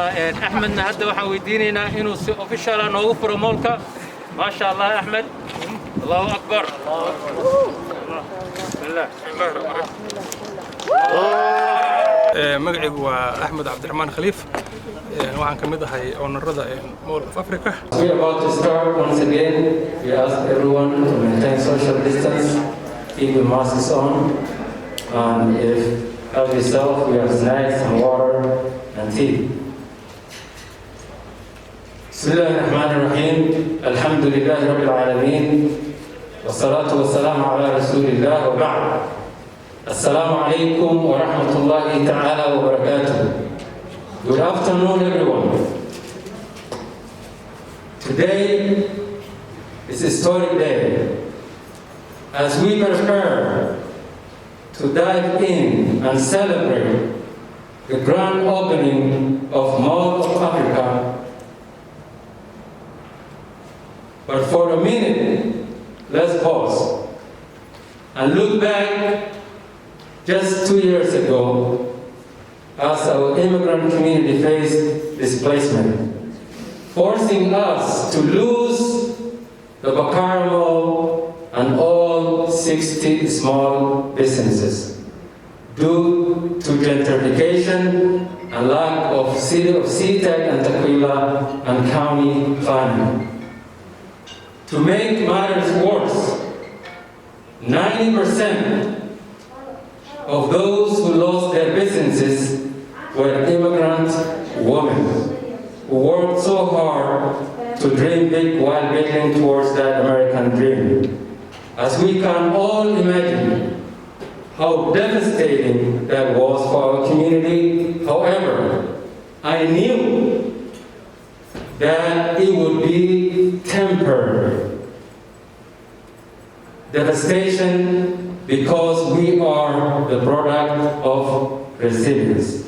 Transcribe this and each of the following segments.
أحمد هذا waxaan weydiinaynaa inuu si official ah noogu furo moolka ما شاء الله أحمد الله أكبر بسم الله magacaygu waa Axmed Cabdiraxmaan Khaliif waxaan kamid ahay ownarada Mall of Africa. We are about to start once again. We ask everyone to maintain social distance, keep the masks on, and if help yourself, we have snacks and water and tea. بسم الله الرحمن الرحيم الحمد لله رب العالمين والصلاة والسلام على رسول الله وبعد السلام عليكم ورحمة الله تعالى وبركاته. Good afternoon everyone. Today is a historic day as we prepare to dive in and celebrate the grand opening of Mall of Africa. But for a minute, let's pause and look back just 2 years ago as our immigrant community faced displacement, forcing us to lose the Bakar Mall and all 60 small businesses due to gentrification and lack of CIISE and Takwila and county planning. To make matters worse, 90% of those who lost their businesses were immigrant women who worked so hard to dream big while building towards that American dream. As we can all imagine how devastating that was for our community. However, I knew that it would be temporary devastation because we are the product of resilience.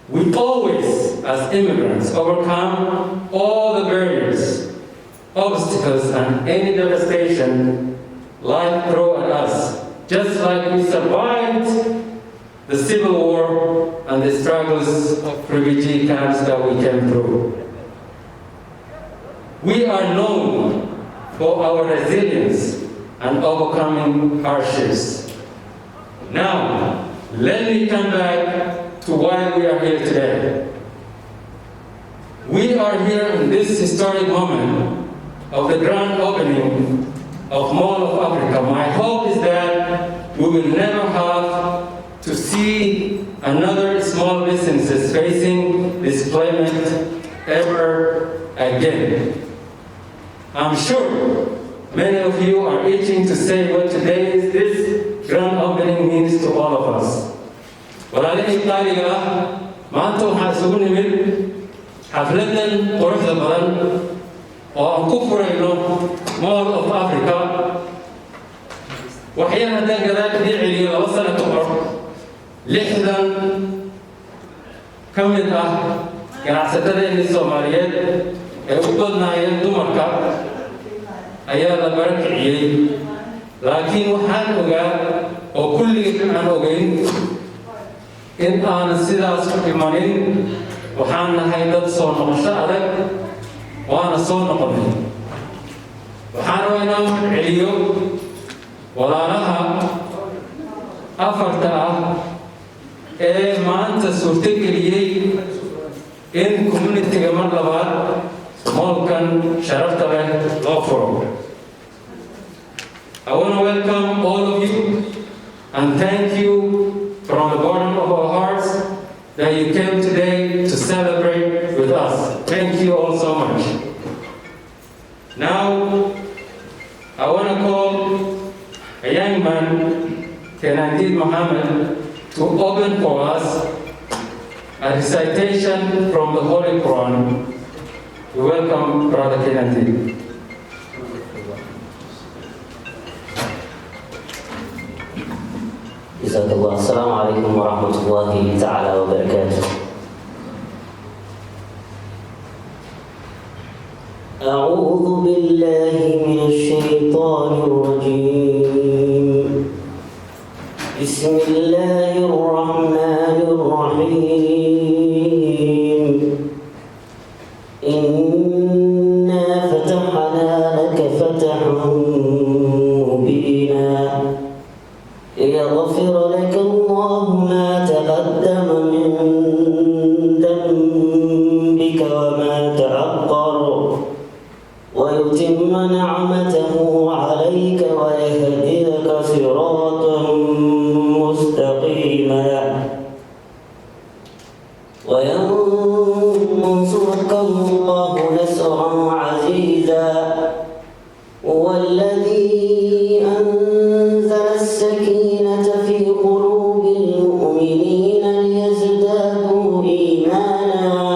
We always, as immigrants, overcome all the barriers, obstacles, and any devastation life throws at us, just like we survived the Civil War and the struggles of refugee camps that we came through. We are known for our resilience and overcoming hardships. Now, let me come back to why we are here today. We are here in this historic moment of the grand opening of Mall of Africa. My hope is that we will never have to see another small businesses facing displacement ever again. I'm sure many of you are itching to say what today is this grand opening means to all of us. walaalihii qaaliga ah maanta waxaan isugu nimid xafladan quruxda badan oo aan ku furayno Mall of Africa. waxyaan haddaan gadaal idin celiyo 2 sano ka hor 60 ka mid ah ganacsatadeenii Soomaaliyeed ee u badnaayeen dumarka ayaa la barakiciyey, laakiin waxaan ogaa oo kulligii aan ogeyn in aan sidaas ku imanin. waxaan nahay dad soo noqosho adag waana soo noqonay. waxaan rabaa inaan celiyo walaalaha afarta ah ee maanta suurtageliyey in community-ga mar labaad moolkan sharafta leh loo furo. I want to welcome all of you and thank you from the bottom of our hearts that you came today to celebrate with us. Thank you all so much. Now, I want to call a young man, MOHAMED, to open for us a recitation from the Holy Quran. We welcome Brother Kenandi. جزاك الله. السلام عليكم ورحمة الله تعالى وبركاته. أعوذ بالله من الشيطان الرجيم. بسم الله الرحمن الرحيم. إنا فتحنا لك فتحا مبينا ليغفر لك الله ما تقدم من ذنبك وما تأخر ويتم نعمته عليك ويهديك صراطا مستقيما وينصرك الله نصرا عزيزا هو الذي أنزل السكينة في قلوب المؤمنين ليزدادوا إيمانا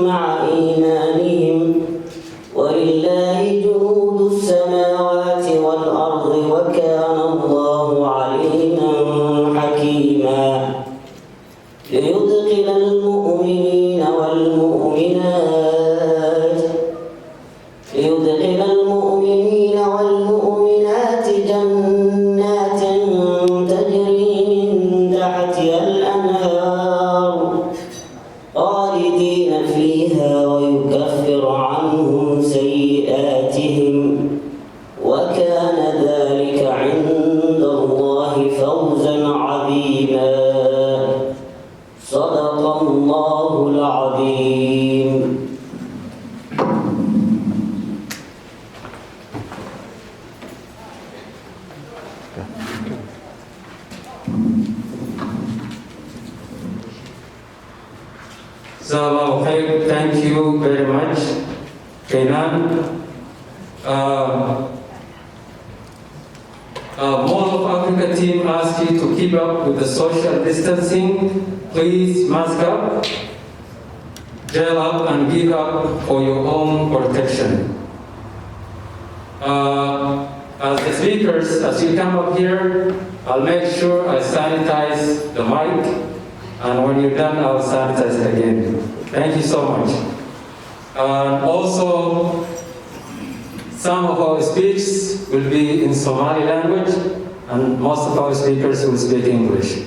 مع إيمانهم ولله جنود السماوات والأرض وكان الله عليما حكيما ليدخل المؤمنين والمؤمنات جنات تجري من تحتها الأنهار خالدين فيها ويكفر عنهم سيئاتهم وكان ذلك عند الله فوزا عظيما صدق الله العظيم. Thank you very much, Kenan. Mall of Africa team asks you to keep up with the social distancing. Please mask up, gel up, and give up for your own protection. As the speakers, as you come up here, I'll make sure I sanitize the mic, and when you're done, I'll sanitize it again. Thank you so much. Also, some of our speeches will be in Somali language, and most of our speakers will speak English.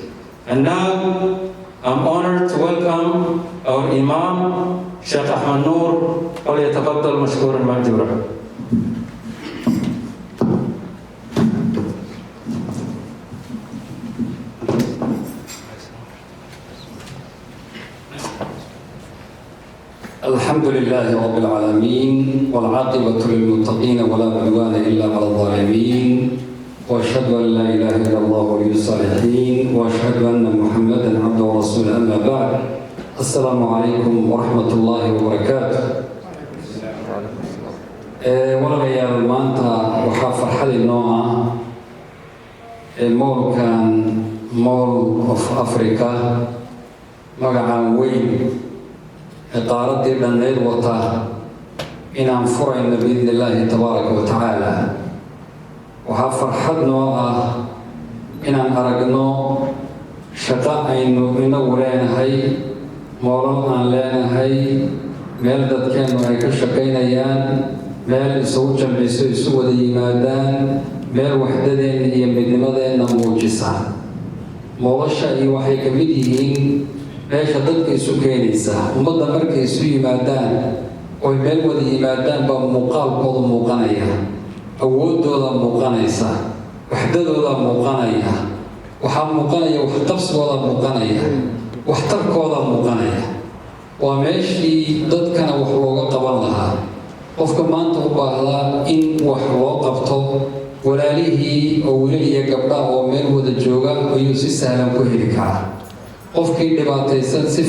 And now, I'm honored to welcome our Imam, Sheikh Ahmed NUUR, وليتفضل مشكورا مأجورا. الحمد لله رب العالمين والعاقبة للمتقين ولا عدوان إلا على الظالمين وأشهد أن لا إله إلا الله ولي الصالحين وأشهد أن محمدا عبده ورسوله أما بعد السلام عليكم ورحمة الله وبركاته. walaalayaal maanta waxaa farxad inoo ah moolkan Mall of Africa magacaan weyn qaaradii dhanneyd wata inaan furayno biidni illaahi tabaaraka wa tacaala. waxaa farxad noo ah inaan aragno shaqo aynu inagu leenahay, moolal aan leenahay, meel dadkeennu ay ka shaqaynayaan, meel isugu jamciso isu wada yimaadaan, meel waxdadeenna iyo midnimadeenna muujisa. moolasha iyo waxay ka mid yihiin meesha dadka isu keenaysa. ummadda markay isu yimaadaan oy meel wada yimaadaan baa muuqaalkooda muuqanaya, awooddooda muuqanaysa, waxdadooda muuqanaya, waxaa muuqanaya waxqabsigooda muuqanaya, waxtarkooda muuqanaya. waa meeshii dadkana wax looga qaban lahaa. qofka maanta u baahdaa in wax loo qabto walaalihii oo wiilal iyo gabdha oo meel wada jooga ayuu si sahlan ku heli karaa. qofkii dhibaataysan si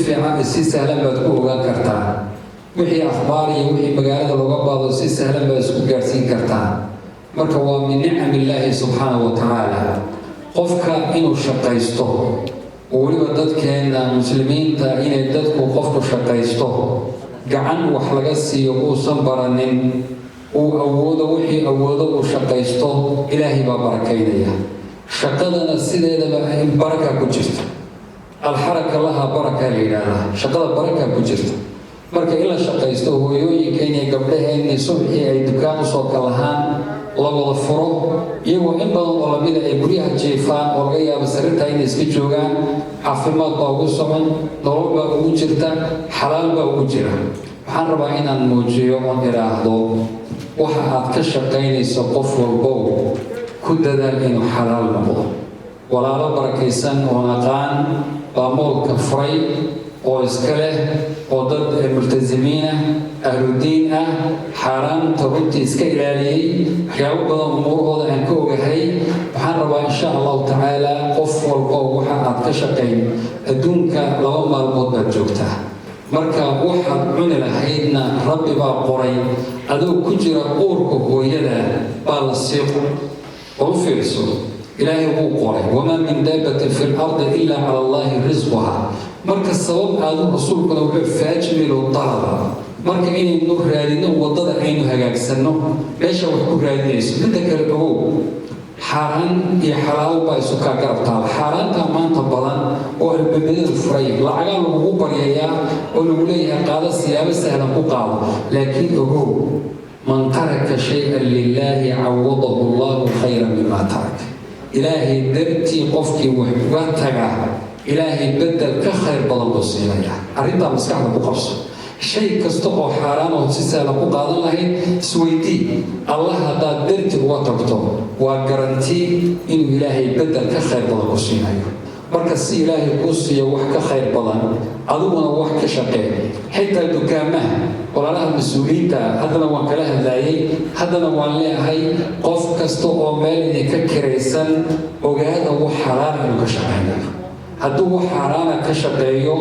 sahlan baad ku ogaan kartaa. wixii akhbaar iyo wixii magaalada looga baado si sahlan baad isku gaarsiin kartaa. marka waa min nicamillaahi subxaanahu wa tacaala qofka inuu shaqaysto, oo weliba dadkeena muslimiinta inay dadku qofku shaqaysto, gacan wax laga siiyo uusan baranin, uu awoodo wixii awoodo uu shaqaysto, ilaahay baa barakaynaya. shaqadana sideedaba in baraka ku jirta. alxaraka laha baraka la yidhaahdaa. shaqada baraka ku jirta. marka in la shaqaysto hooyooyinka inay gabdhaheenni subxii ay dukaan usoo kalahaan la wada furo iyagoo in badan oo lamida ay guryaha jeefaan oo laga yaabo sariirtaa inay iska joogaan caafimaad baa ugu socon nolol baa ugu jirta xalaal baa ugu jira waxaan rabaa inaan muujiyo oon idhaahdo waxa aad ka shaqaynayso qof walbow ku dadaal inuu xalaal noqdo walaalo barakaysan oo naqaan baa moolka furay oo iska leh oo dad multazimiin ah ahludiin ah xaaraanta runtii iska ilaaliyey waxyaabo badan umuurahooda aan ka ogahay waxaan rabaa insha allahu tacaala qof walbo waxa aad ka shaqayn adduunka 2 maalmood baad joogtaa marka waxaad cuni lahaydna rabbi baa qoray adoo ku jira uurka hooyada baa la siiqo oo fiirso ilaahay wuu qoray wamaa min daabatin fi lardi ilaa cala allahi risquha marka sabab aadu rasuulkuna wuxuu faajmilu talaba marka inaynu raadino waddada aynu hagaagsanno meesha wax ku raadinayso midda kale ogow xaaraan iyo xalaal baa isu kaa garab taala xaaraantaa maanta badan oo albaabadada furay lacagaa lagugu baryayaa oo lagu leeyahay qaado siyaabo sahlan ku qaado laakiin ogow man taraka shay-an lilaahi cawadahu allahu khayran mima tarak ilaahay dartii qofkii wax uga taga ilaahay bedel ka khayr badan buu siinayaa arrintaa maskaxda ku qabso shay kasta oo xaaraan oo si sahlan ku qaadan lahayd isweydii allah haddaad dartii uga tagto waa garantii inuu ilaahay bedel ka khayr badan ku siinayo marka si ilaahay kuu siiyo wax ka khayr badan adiguna wax ka shaqee xitaa dukaamaha walaalaha mas-uuliyiinta haddana waan kala hadlaayay haddana waan leeyahay qof kasta oo meel idinka kiraysan ogaada wax xalaal inuu ka shaqaynayo hadduu wax xaaraana ka shaqeeyo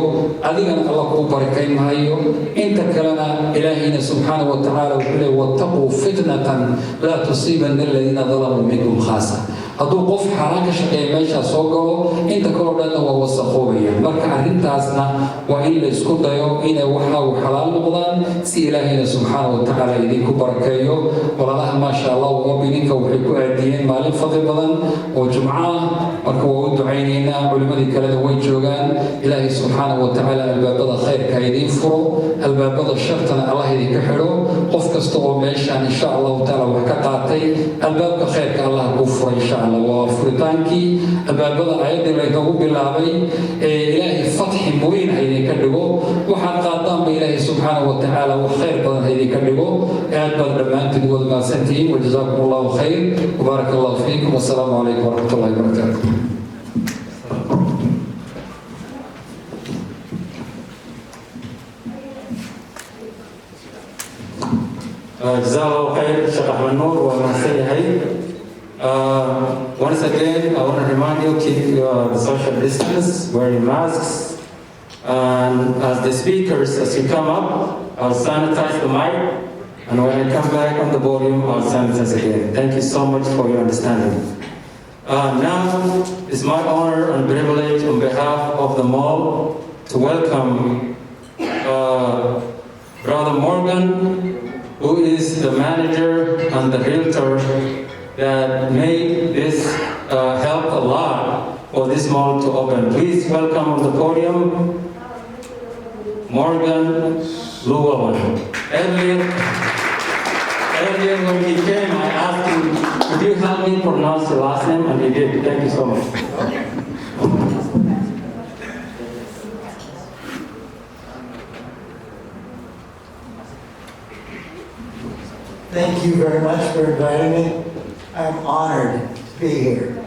adigana alla kuu barakayn maayo inta kalena ilaahayna subxaanahu wa tacaala wuxuu leey wattaquu fitnatan laa tusiibanna aladiina dalamuu minkum khaasa hadduu qof xaaraan ka shaqeeya meeshaa soo galo inta kaloo dhanna waa wasaqoobaya marka arrintaasna waa in la isku dayo inay waxaa u xalaal noqdaan si ilaahayna subxaanahu wa tacaala idinku barakeeyo walaalaha maasha allah wabininka waxay ku aadiyeen maalin fadli badan oo jumco ah marka waa u ducaynaynaa culimmadii kalena way joogaan ilaahay subxaanahu wa tacaala albaabada khayrka idiin furo albaabada shartana allah idinka xidho qof kasta oo meeshaan insha allahu tacaala wax ka qaatay albaabka khayrka allah kuu furo insha allah waa furitaankii albaabada ayaddii laynagu bilaabay ilaahay fatxi mubiin ha idinka dhigo waxaad qaadaanba ilaahay subxaanahu wa tacaala wax khayr badan ha idinka dhigo aad baad dhammaantiin wada mahadsantihiin wajazaakum allahu khayr wabaarak allahu fiikum wasalaamu calaykum waraxmat ullahi wabarakaatu Jazakallahu khair, Sheikh Ahmed Noor, wa Masayhi. Once again, I want to remind you, keep the social distance, wearing masks. And as the speakers, as you come up, I'll sanitize the mic. And when I come back on the podium, I'll sanitize again. Thank you so much for your understanding. Now, it's my honor and privilege on behalf of the mall to welcome Brother Morgan, who is the manager and the realtor that made this help a lot for this mall to open. Please welcome on the podium, Morgan Llewellyn. Earlier when he came, I asked him, could you help me pronounce the last name? And he did. Thank you so much. Thank you very much for inviting me. I'm honored to be here.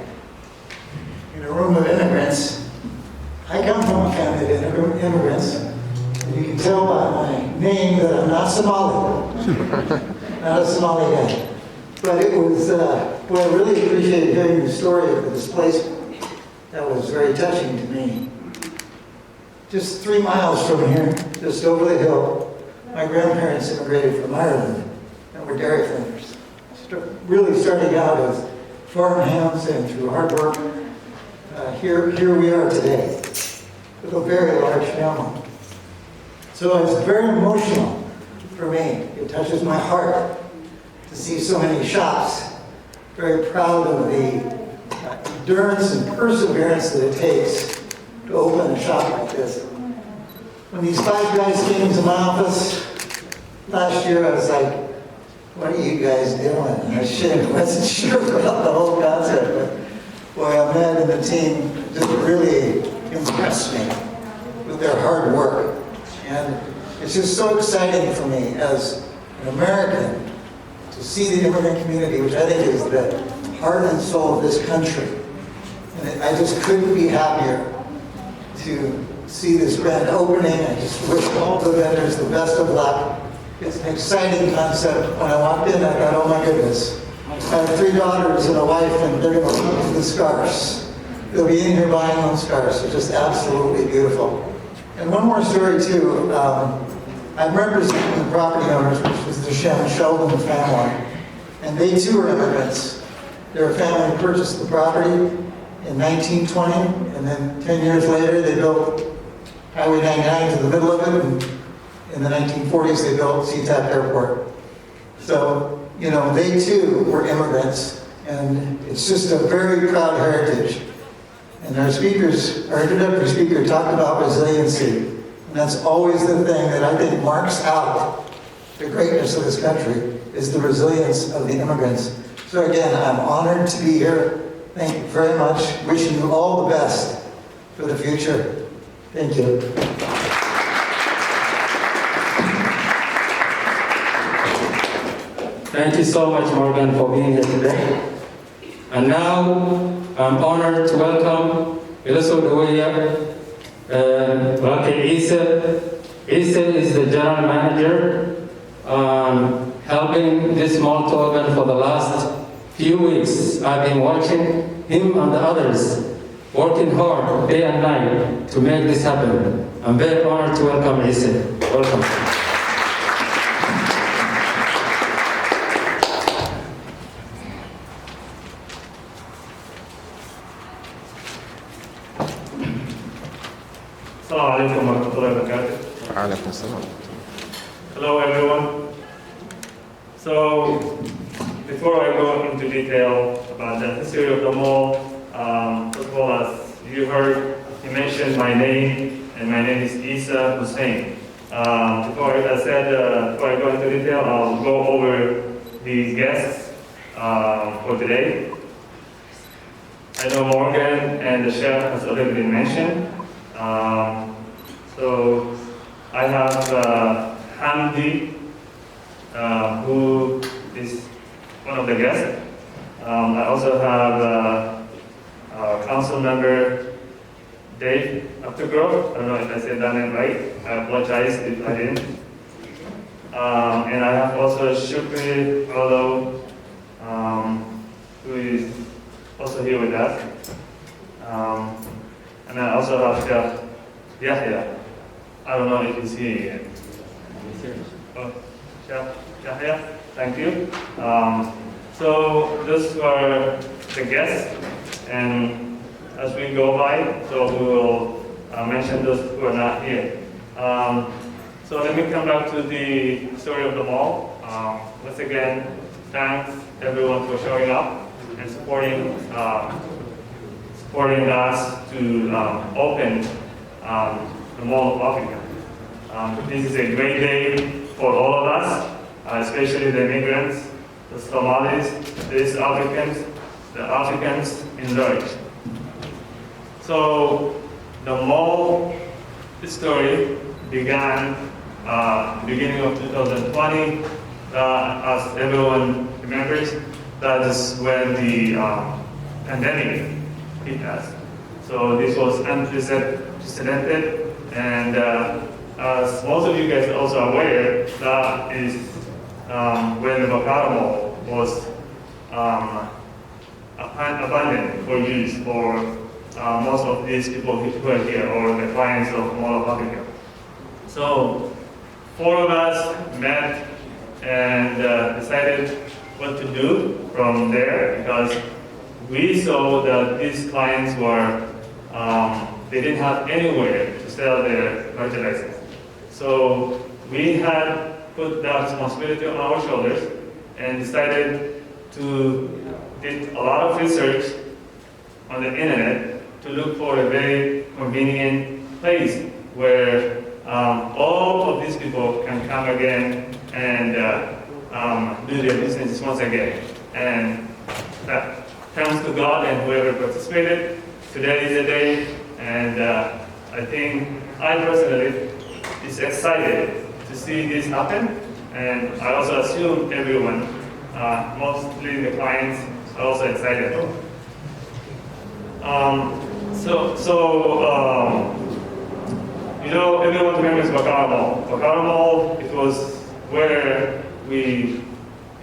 In a room of immigrants. I come from a family of immigrants. And you can tell by my name that I'm not Somali. Not a Somali guy. But it was, well, I really appreciated hearing the story of the displacement. That was very touching to me. Just 3 miles from here, just over the hill, my grandparents immigrated from Ireland. Were dairy farmers. Really starting out as farm hands and through hard work, here we are today with a very large family. So it's very emotional for me. It touches my heart to see so many shops. Very proud of the endurance and perseverance that it takes to open a shop like this. When these 5 guys came into my office last year, I was like, what are you guys doing? And I wasn't sure about the whole concept, but boy, Ahmed and the team just really impressed me with their hard work. And it's just so exciting for me as an American to see the immigrant community, which I think is the heart and soul of this country. And I just couldn't be happier to see this grand opening. I just wish all the vendors the best of luck. It's an exciting concept. When I walked in, I thought, oh my goodness. I have 3 daughters and a wife, and they're going to come to the scarves. They'll be in here buying those scarves. It's just absolutely beautiful. And one more story too. I'm representing the property owners, which was the Sheldon family. And they too are immigrants. Their family purchased the property in 1920, and then 10 years later they built Highway 99 to the middle of it, and in the 1940s they built SeaTac Airport. So, you know, they too were immigrants, and it's just a very proud heritage. And our introductory speaker talked about resiliency, and that's always the thing that I think marks out the greatness of this country, is the resilience of the immigrants. So again, I'm honored to be here. Thank you very much. Wishing you all the best for the future. Thank you. Thank you so much, Morgan, for being here today. And now, I'm honored to welcome Ilaso Dawaya, CIISE. CIISE is the general manager, helping this small token for the last few weeks. I've been watching him and the others working hard day and night to make this happen. I'm very honored to welcome CIISE. Welcome. Hello everyone. So before I go into detail about the history of the mall, first of all, as you heard, you mentioned my name, and my name is Isa Hussein. Before I go into detail, I'll go over the guests for today. I know Morgan and the chef has already been mentioned. So I have HAMDI, who is one of the guests. I also have council member Dave Aftergrove. I don't know if I said that name right. I apologize if I didn't. And I have also Shukri Olo, who is also here with us. And I also have Chef Yahya. I don't know if he's here yet. Oh, Chef Yahya, thank you. So those are the guests, and as we go by, so we will mention those who are not here. So let me come back to the story of the mall. Once again, thanks everyone for showing up and supporting us to open the Mall of Africa. This is a great day for all of us, especially the immigrants, the Somalis, the East Africans, the Africans in large. So the mall story began beginning of 2020. As everyone remembers, that is when the pandemic hit us. So this was unprecedented, and as most of you guys are also aware, that is when the Bakara Mall was abandoned for use for most of these people who are here, or the clients of Mall of Africa. So 4 of us met and decided what to do from there, because we saw that these clients were, they didn't have anywhere to sell their merchandise. So we had put that responsibility on our shoulders and decided to did a lot of research on the internet to look for a very convenient place where all of these people can come again and do their business once again. And that thanks to God and whoever participated, today is the day, and I think I personally is excited to see this happen, and I also assume everyone, mostly the clients, are also excited. You know, everyone remembers Bakara Mall. Bakara Mall, it was where we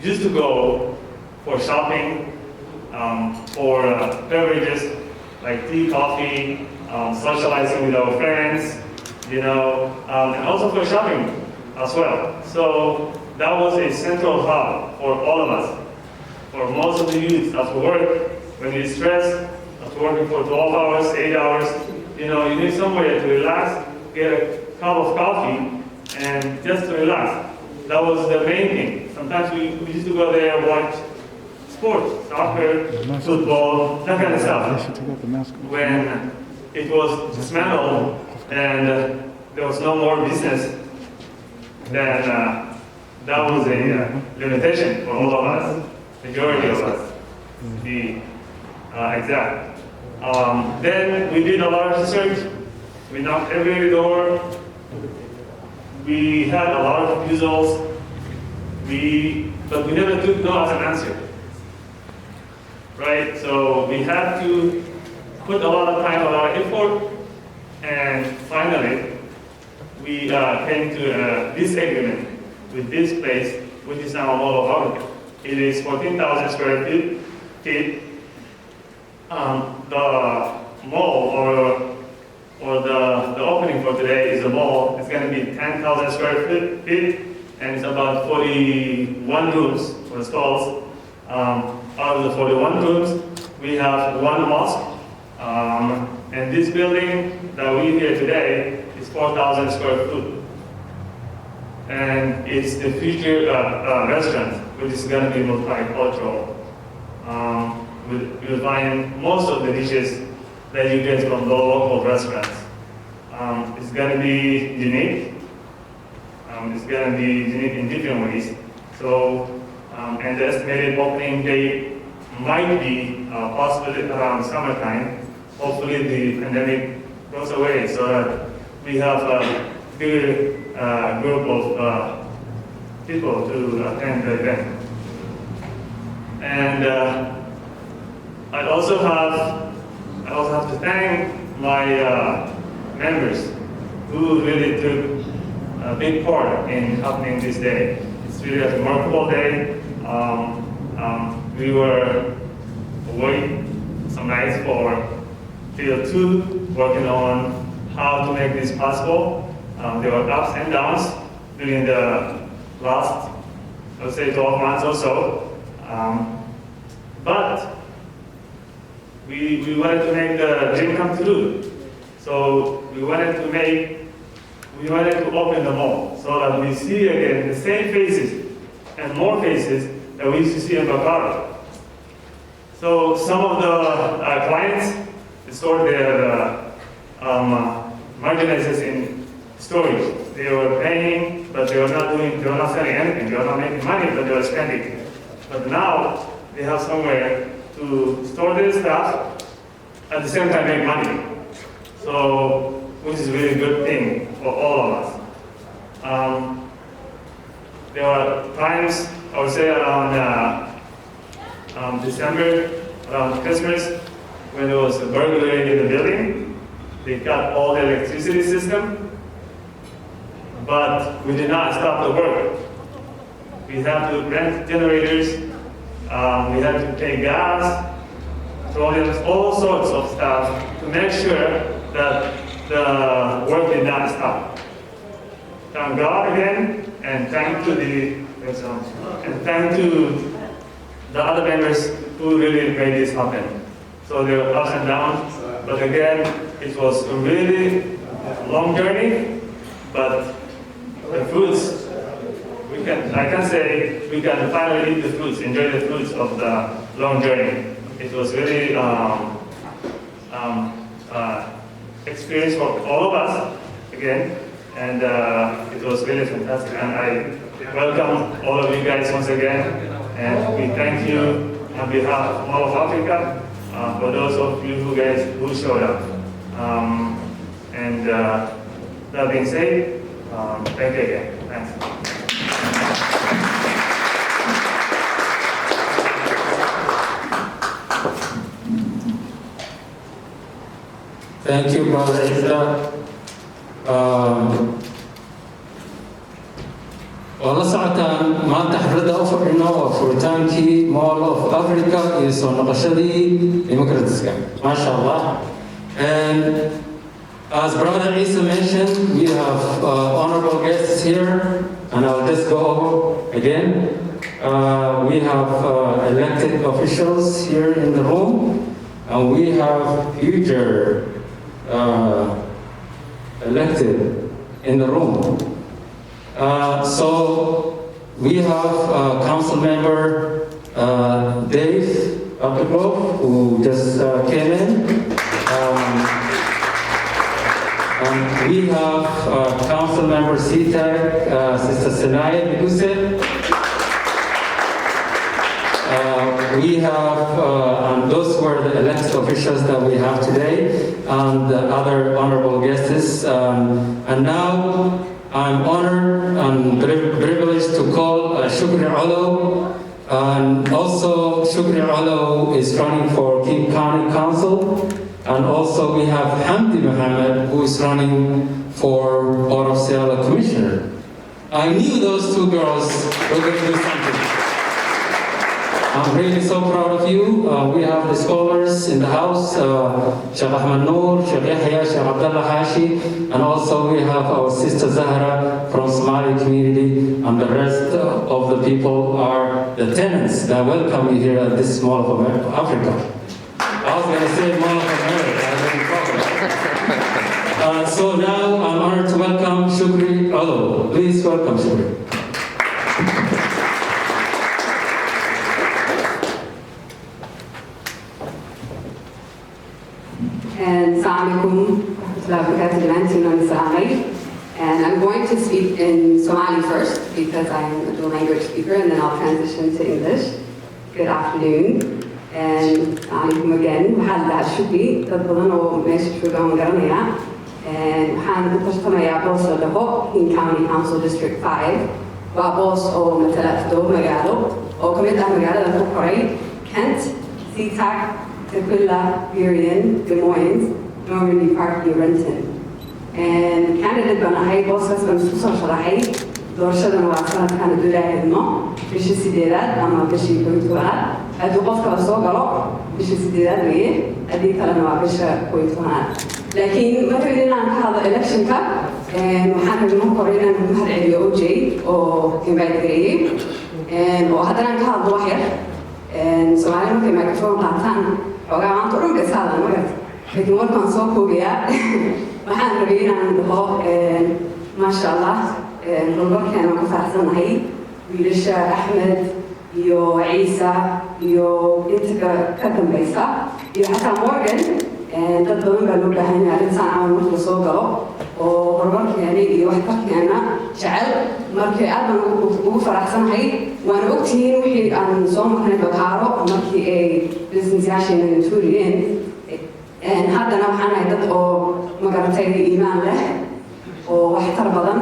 used to go for shopping, for beverages like tea, coffee, socializing with our friends, you know, and also for shopping as well. So that was a central hub for all of us. For most of the youth after work, when you're stressed, after working for 12 hours, 8 hours, you know, you need somewhere to relax, get a cup of coffee, and just to relax. That was the main thing. Sometimes we used to go there and watch sports, soccer, football, that kind of stuff. When it was dismantled and there was no more business, then that was a limitation for all of us, majority of us, to be exact. Then we did a lot of research. We knocked every door. We had a lot of refusals. But we never took no as an answer. Right? So we had to put a lot of time, a lot of effort, and finally we came to this agreement with this place, which is now a mall of Africa. It is 14,000 square feet. The mall or the opening for today is a mall. It's going to be 10,000 square feet, and it's about 41 rooms or stalls. Out of the 41 rooms, we have one mosque, and this building that we here today is 4,000 square foot. And it's the future restaurant, which is going to be multicultural. You'll find most of the dishes that you get from the local restaurants. It's going to be unique. It's going to be unique in different ways. So, and the estimated opening date might be possibly around summertime. Hopefully the pandemic goes away so that we have a bigger group of people to attend the event. And I also have to thank my members who really took a big part in happening this day. It's really a remarkable day. We were awake some nights for till 2, working on how to make this possible. There were ups and downs during the last, I would say, 12 months or so. But we wanted to make the dream come true. So we wanted to open the mall so that we see again the same faces and more faces that we used to see in Bakara. So some of the clients stored their merchandise in storage. They were paying, but they were not selling anything. They were not making money, but they were spending. But now they have somewhere to store their stuff, at the same time make money. So, which is a really good thing for all of us. There were times, I would say around December, around Christmas, when there was a burglary in the building. They cut all the electricity system, but we did not stop the work. We had to rent generators, we had to pay gas, petroleum, all sorts of stuff to make sure that the work did not stop. Thank God again, and thank to the other members who really made this happen. So there were ups and downs, but again, it was a really long journey, but the fruits, I can say we can finally eat the fruits, enjoy the fruits of the long journey. It was really experience for all of us, again, and it was really fantastic. And I welcome all of you guys once again, and we thank you on behalf of all of Africa for those of you who showed up. That being said, thank you again. Thanks. Thank you, Brother Isa. Wala socotaan maanta xafladda u fadhino waa furitaankii Mall of Africa iyo soo noqoshadii democratiska. Masha Allah. And as Brother Isa mentioned, we have honorable guests here, and I'll just go over again. We have elected officials here in the room, and we have future elected in the room. So we have Council Member Dave Abdullah, who just came in. And we have Council Member CIISE, Sister Senaya Biguse. We have, and those were the elected officials that we have today, and the other honorable guests. And now I'm honored and privileged to call Shukri Olo. And also Shukri Olo is running for King County Council. And also we have HAMDI MOHAMED, who is running for Port of Seattle Commissioner. I knew those two girls were going to do something. I'm really so proud of you. We have the scholars in the house, Sheikh Ahmed NUUR, Sheikh Yahya, Sheikh Abdullah Hashi, and also we have our sister Zahra from Somali community, and the rest of the people are the tenants that welcome you here at this Mall of Africa. I was going to say Mall of America, I didn't so now I'm honored to welcome Shukri Olo. Please welcome Shukri. And Assalamualaikum warahmatullahi. And I'm going to speak in Somali first because I'm a dual language speaker, and then I'll transition to English. Good afternoon. And Assalamualaikum again. Waxaan lahaa Shukri, dad badan oo meesha joogaan garanaya. And waxaan ku tartamayaa boos la dhaho King County Council District 5. Waa boos oo matala 7 magaalo oo ka mid ah magaalada ku koray Kent, SeaTac, Tequila, Burien, Des Moines, Normandy Park, iyo Renton. And candidate baan ahay, booskaas baan isku soo sharaxay. Doorashadana waa sanadkan hadduu ilaahay idmo, bishii 8aad ama bishii 11aad. Hadduu qofka soo galo bishii 8aad weeye, haddii kalena waa bisha 11aad. Laakiin marka inaan ka hadlo electionka, waxaan rabay marka hore inaan ku mahadceliyo OJ oo invite gareeyey, oo haddana ka hadlo wax yar. Soomaali markay microphone qaataan xoogaa maanta o dhan bay isaadan magarta, laakiin warkaan soo koogayaa waxaan rabay inaan dhaho maasha Allah holbarkeena ku faraxsanahay wiilasha Ahmed iyo Ciise iyo inta ka dambaysa iyo xataa Morgan. Dad badan baa loo baahan yahay arrintan camal marka la soo galo oo horumarkeena iyo waxtarkeena jecel. Markii aad baan ugu faraxsanahay, waana ogtihiin wixii aan soo marnay bakaaro markii ay businessyaasheena tuuriyeen. Haddana waxaan ahay dad oo magaratay iimaan leh oo waxtar badan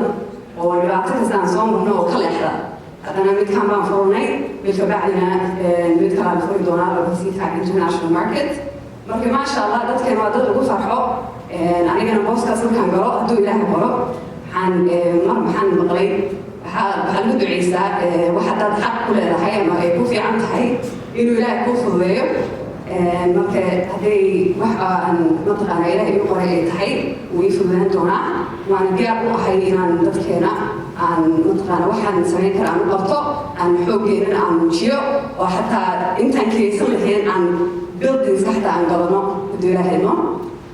oo dhibaato kasta aan soo marno oo ka leexda. Haddana midkaan baan furnay, mid ka bacdina mid kale aan furi doonaa lagu SeaTac International Market. Marka maasha Allah dadkeena waa dad lagu farxo. Anigana booskaas markaan galo hadduu ilaahay qoro waxaan maqlay waxaa lagu duceysaa wax haddaad xaq ku leedahay ama ay ku fiican tahay inuu ilaahay kuu fududeeyo. Marka hadday wax aan mataqaana ilaahay igu qoray ay tahay wuu ii fududaan doonaa. Waan diyaar u ahay inaan dadkeena aan mataqaana waxaan samayn kara aan u qabto, aan xooggeena aan muujiyo, oo xataa intaan kiraysan lahayn aan buildings xataa aan galano hadduu ilaahay idmo.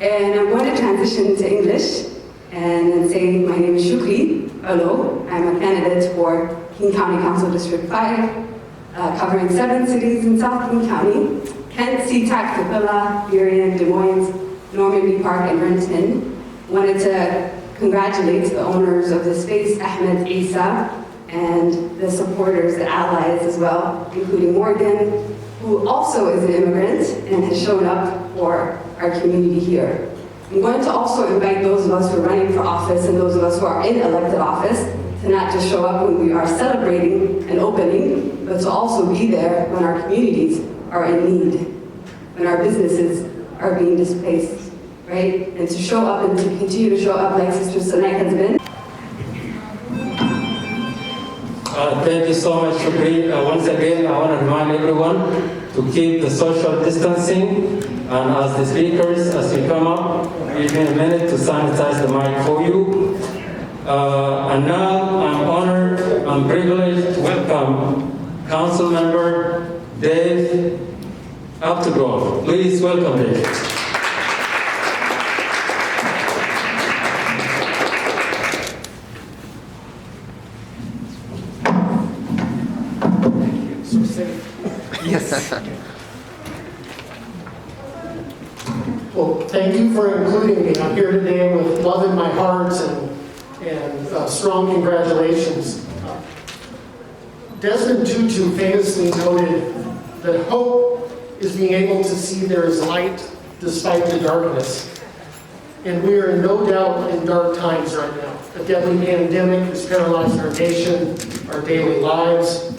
And I'm going to transition to English and say my name is Shukri Olo. I'm a candidate for King County Council District 5, covering 7 cities in South King County: Kent, SeaTac, Tequila, Burien, Des Moines, Normandy Park, and Renton. Wanted to congratulate the owners of the space, AHMED, Isa, and the supporters, the allies as well, including Morgan, who also is an immigrant and has shown up for our community here. I'm going to also invite those of us who are running for office and those of us who are in elected office to not just show up when we are celebrating an opening, but to also be there when our communities are in need, when our businesses are being displaced, right? And to show up and to continue to show up like Sister Sanek has been. Thank you so much, Shukri. Once again, I want to remind everyone to keep the social distancing, and as the speakers, as you come up, give me a minute to sanitize the mic for you. And now I'm honored and privileged to welcome Council Member Dave Aptegrove. Please welcome Dave. Yes. Well, thank you for including me. I'm here today with love in my heart and strong congratulations. Desmond Tutu famously noted that hope is being able to see there is light despite the darkness. And we are in no doubt in dark times right now. A deadly pandemic has paralyzed our nation, our daily lives.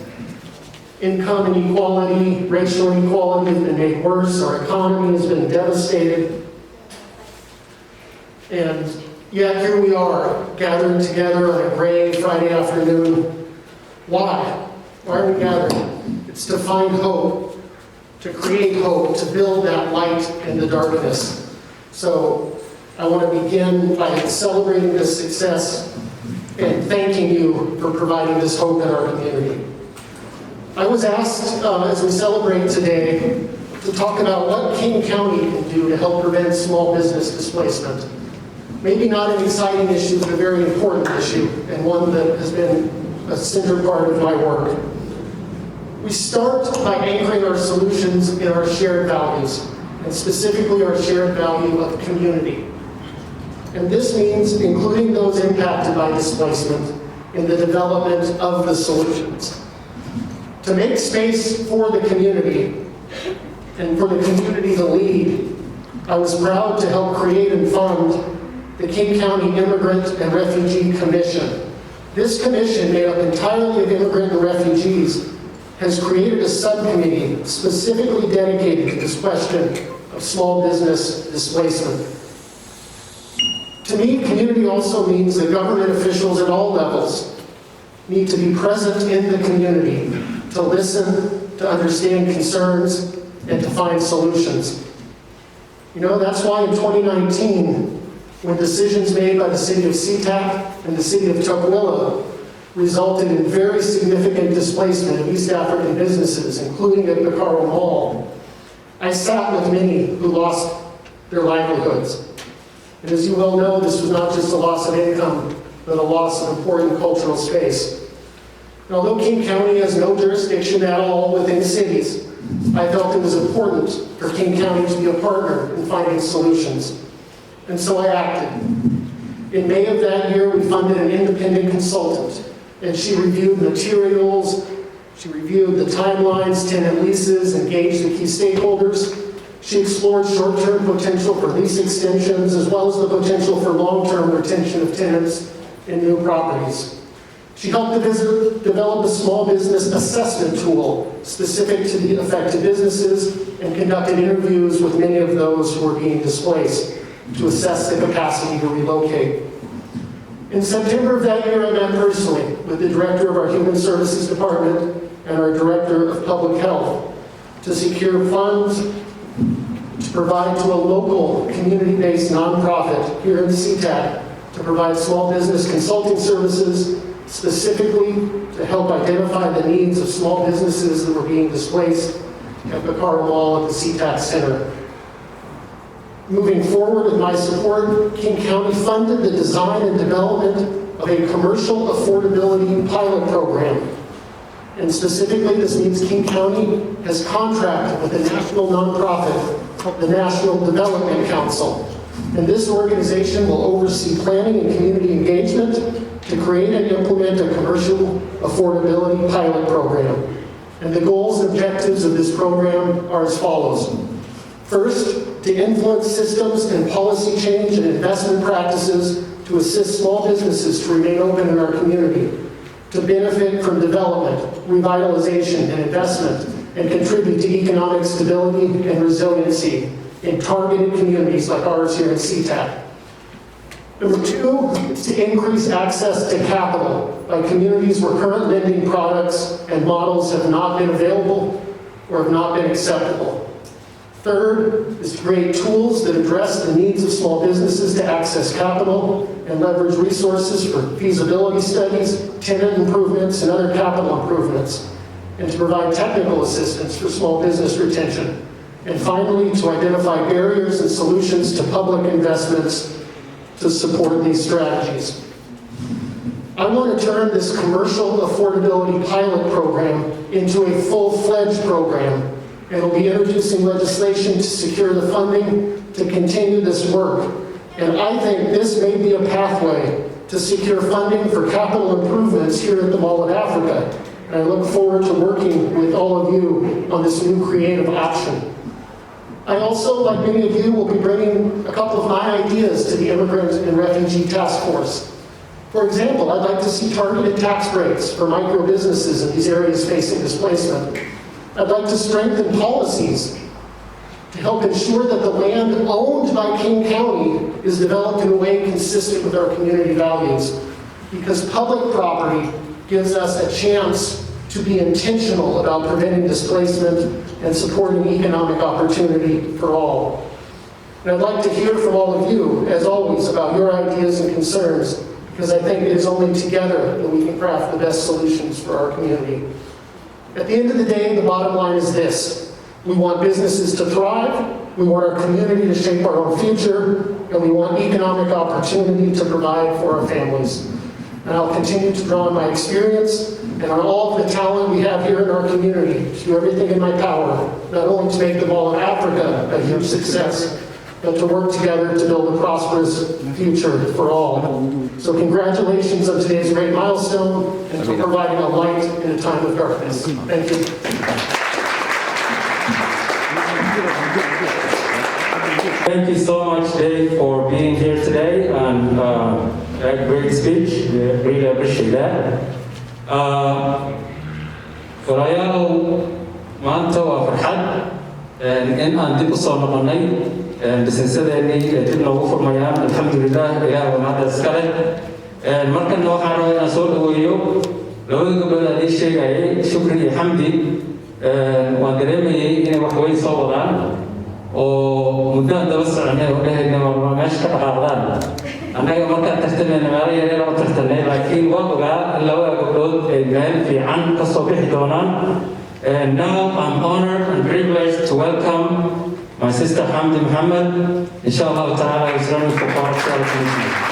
Income inequality, racial inequality has been made worse. Our economy has been devastated. And yet here we are, gathering together on a gray Friday afternoon. Why? Why are we gathering? It's to find hope, to create hope, to build that light in the darkness. So I want to begin by celebrating this success and thanking you for providing this hope in our community. I was asked, as we celebrate today, to talk about what King County can do to help prevent small business displacement. Maybe not an exciting issue, but a very important issue, and one that has been a center part of my work. We start by anchoring our solutions in our shared values, and specifically our shared value of community. And this means including those impacted by displacement in the development of the solutions. To make space for the community and for the community to lead, I was proud to help create and fund the King County Immigrant and Refugee Commission. This commission, made up entirely of immigrant and refugees, has created a subcommittee specifically dedicated to this question of small business displacement. To me, community also means that government officials at all levels need to be present in the community, to listen, to understand concerns, and to find solutions. You know, that's why in 2019, when decisions made by the city of SeaTac and the city of Tukwila resulted in very significant displacement of East African businesses, including at Bakaro Mall, I sat with many who lost their livelihoods. And as you well know, this was not just a loss of income, but a loss of important cultural space. And although King County has no jurisdiction at all within cities, I felt it was important for King County to be a partner in finding solutions. And so I acted. In May of that year, we funded an independent consultant, and she reviewed materials, she reviewed the timelines, tenant leases, engaged the key stakeholders. She explored short-term potential for lease extensions, as well as the potential for long-term retention of tenants in new properties. She helped develop a small business assessment tool specific to the affected businesses and conducted interviews with many of those who were being displaced to assess the capacity to relocate. In September of that year, I met personally with the director of our Human Services Department and our director of Public Health to secure funds to provide to a local community-based nonprofit here in SeaTac to provide small business consulting services, specifically to help identify the needs of small businesses that were being displaced at Bakaro Mall at the SeaTac Center. Moving forward with my support, King County funded the design and development of a commercial affordability pilot program. And specifically, this means King County has contracted with a national nonprofit, the National Development Council, And this organization will oversee planning and community engagement to create and implement a commercial affordability pilot program. And the goals and objectives of this program are as follows. First, to influence systems and policy change and investment practices to assist small businesses to remain open in our community, to benefit from development, revitalization, and investment, and contribute to economic stability and resiliency in targeted communities like ours here at CTAC. Number two is to increase access to capital by communities where current lending products and models have not been available or have not been acceptable. Third is to create tools that address the needs of small businesses to access capital and leverage resources for feasibility studies, tenant improvements, and other capital improvements, and to provide technical assistance for small business retention. And finally, to identify barriers and solutions to public investments to support these strategies. I want to turn this commercial affordability pilot program into a full-fledged program, and will be introducing legislation to secure the funding to continue this work. And I think this may be a pathway to secure funding for capital improvements here at the Mall of Africa. And I look forward to working with all of you on this new creative option. I also, like many of you, will be bringing a couple of my ideas to the Immigrant and Refugee Task Force. For example, I'd like to see targeted tax breaks for micro businesses in these areas facing displacement. I'd like to strengthen policies to help ensure that the land owned by King County is developed in a way consistent with our community values. Because public property gives us a chance to be intentional about preventing displacement and supporting economic opportunity for all. And I'd like to hear from all of you, as always, about your ideas and concerns, because I think it is only together that we can craft the best solutions for our community. At the end of the day, the bottom line is this. We want businesses to thrive, we want our community to shape our own future, and we want economic opportunity to provide for our families. And I'll continue to draw on my experience and on all of the talent we have here in our community to do everything in my power, not only to make the Mall of Africa a huge success, but to work together to build a prosperous future for all. So congratulations on today's great milestone and for providing a light in a time of darkness. Thank you. Thank you so much, Dave, for being here today and that great speech. We really appreciate that. Furayaal maanta waa farxad in aan dib u soo noqonnay businessadeenii dib noogu furmayaan alxamdulilah ilaah waa mahadda iska leh markana waxaan rabaa inaan soo dhaweeyo labada gabdhood aan ii sheegayay shukri iyo xamdi waan dareemayay inay wax weyn soo wadaan oo muddaan daba soconay oo dhahayna waa meesha ka dhaqaaqdaan annaga markaan tartamayna meelo yaryar oo tartanay laakiin waan ogaa in labada gabdhood ay meel fiican ka soo bixi doonaan. And now I'm honored and privileged to welcome my sister HAMDI Mohamed, inshallah ta'ala, who's running for Parliament Commissioner.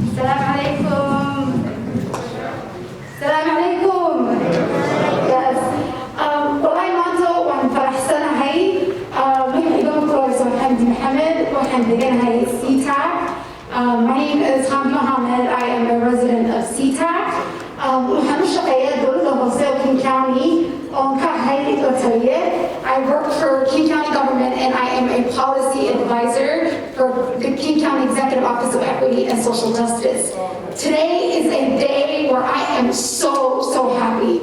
السلام عليكم. السلام عليكم. Yes. والله مانتو وان فرحسنا هاي من يوم كورس حمدي محمد وحمدي هاي CIISE. My name is HAMDI Mohamed. I am a resident of CIISE. وحنا شقية دولة هوسيل King County on كهاي الوطنية. I work for King County government and I am a policy advisor for the King County Executive Office of Equity and Social Justice. Today is a day where I am so happy.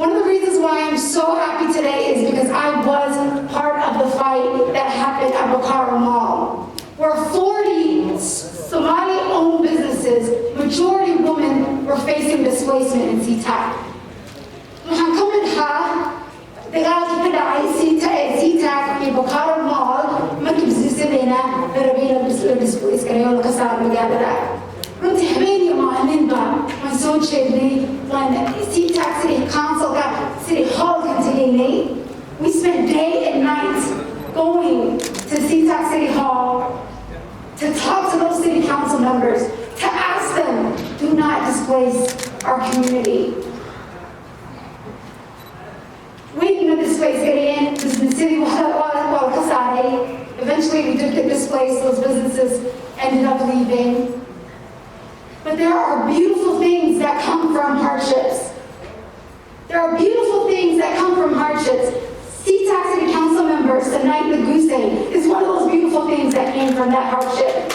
One of the reasons why I'm so happy today is because I was part of the fight that happened at Bakara Mall, where 40 Somali-owned businesses, majority women, were facing displacement in CIISE. waxaan ka mid ahaa dagaalkii ka dhacay CIISE iyo Bakara Mall markii businessadeena rabeyna la displace-gareeyo laga saaro magaalada. runtii habeenii maalinba waan soo jeednay waan CIISE City Council-ka City Hall-ka tegaynay. We spent day and night going to CIISE City Hall to talk to those city council members, to ask them do not displace our community. We displaced Galiyay, the city eventually we did get displaced, those businesses ended up leaving. But there are beautiful things that come from hardships. There are beautiful things that come from hardships. CIISE City Council member Sanait Naguse is one of those beautiful things that came from that hardship.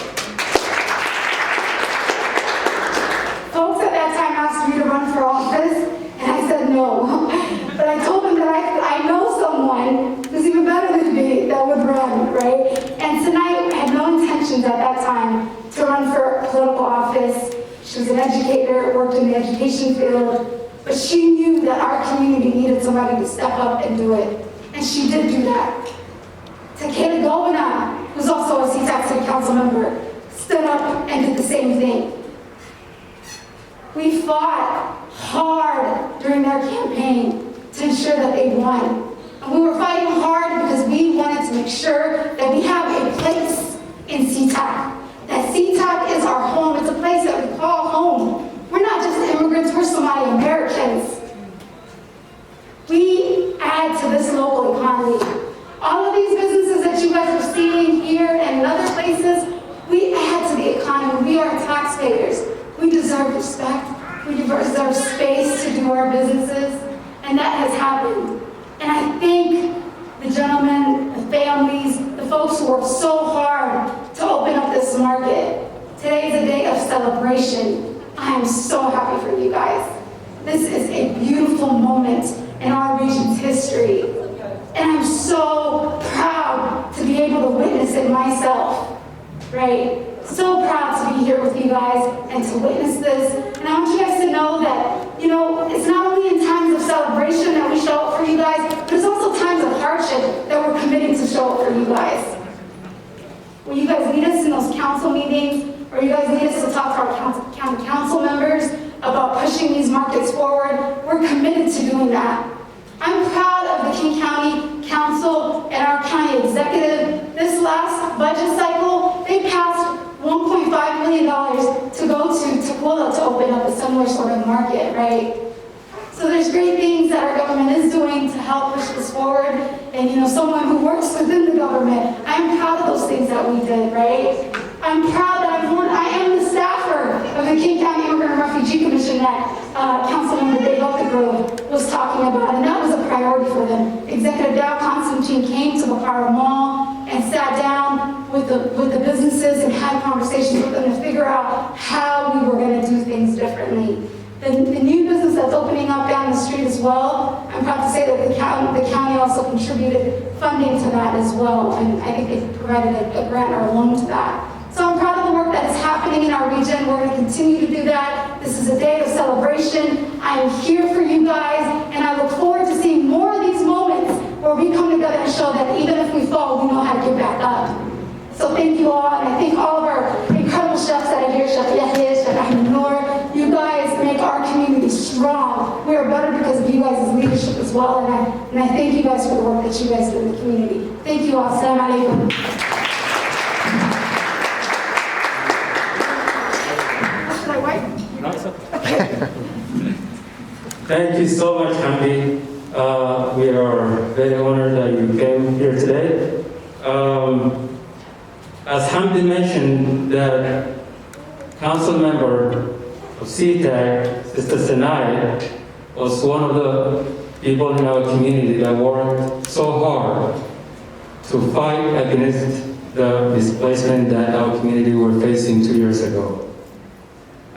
Folks at that time asked me to run for office, and I said no. But I told them that I know someone who's even better than me that would run, right? And Sanait had no intentions at that time to run for political office. She was an educator, worked in the education field, but she knew that our community needed somebody to step up and do it. And she did do that. Takeda Govina, who's also a CIISE City Council member, stood up and did the same thing. We fought hard during their campaign to ensure that they won. And we were fighting hard because we wanted to make sure that we have a place in CIISE. That CIISE is our home. It's a place that we call home. We're not just immigrants, we're Somali Americans. We add to this local economy. All of these businesses that you guys are seeing here and in other places, we add to the economy. We are taxpayers. We deserve respect. We deserve space to do our businesses, and that has happened. And I thank the gentlemen, the families, the folks who worked so hard to open up this market. Today is a day of celebration. I am so happy for you guys. This is a beautiful moment in our region's history. And I'm so proud to be able to witness it myself, right? So proud to be here with you guys and to witness this. And I want you guys to know that, you know, it's not only in times of celebration that we show up for you guys, but it's also times of hardship that we're committing to show up for you guys. When you guys need us in those council meetings, or you guys need us to talk to our county council members about pushing these markets forward, we're committed to doing that. I'm proud of the King County Council and our county executive. This last budget cycle, they passed $1.5 million to go to Tukwila to open up a similar sort of market, right? So there's great things that our government is doing to help push this forward. And you know, someone who works within the government, I'm proud of those things that we did, right? I'm proud that I am the staffer of the King County Immigrant and Refugee Commission that Councilmember Dave Grove was talking about, and that was a priority for them. Executive Dow Constantine came to Bakara Mall and sat down with the businesses and had conversations with them to figure out how we were going to do things differently. The new business that's opening up down the street as well, I'm proud to say that the county also contributed funding to that as well, and I think they provided a grant or a loan to that. So I'm proud of the work that is happening in our region. We're going to continue to do that. This is a day of celebration. I am here for you guys, and I look forward to seeing more of these moments where we come together and show that even if we fall, we know how to get back up. So thank you all, and I thank all of our incredible chefs that are here, Chef Yahya, Chef AHMED, NUUR. You guys make our community strong. We are better because of you guys' leadership as well, and I thank you guys for the work that you guys do in the community. Thank you all. Assalamu alaikum. Thank you so much, Hamdi. We are very honored that you came here today. As Hamdi mentioned, the council member of CIISE, Sister Sanait, was one of the people in our community that worked so hard to fight against the displacement that our community were facing 2 years ago.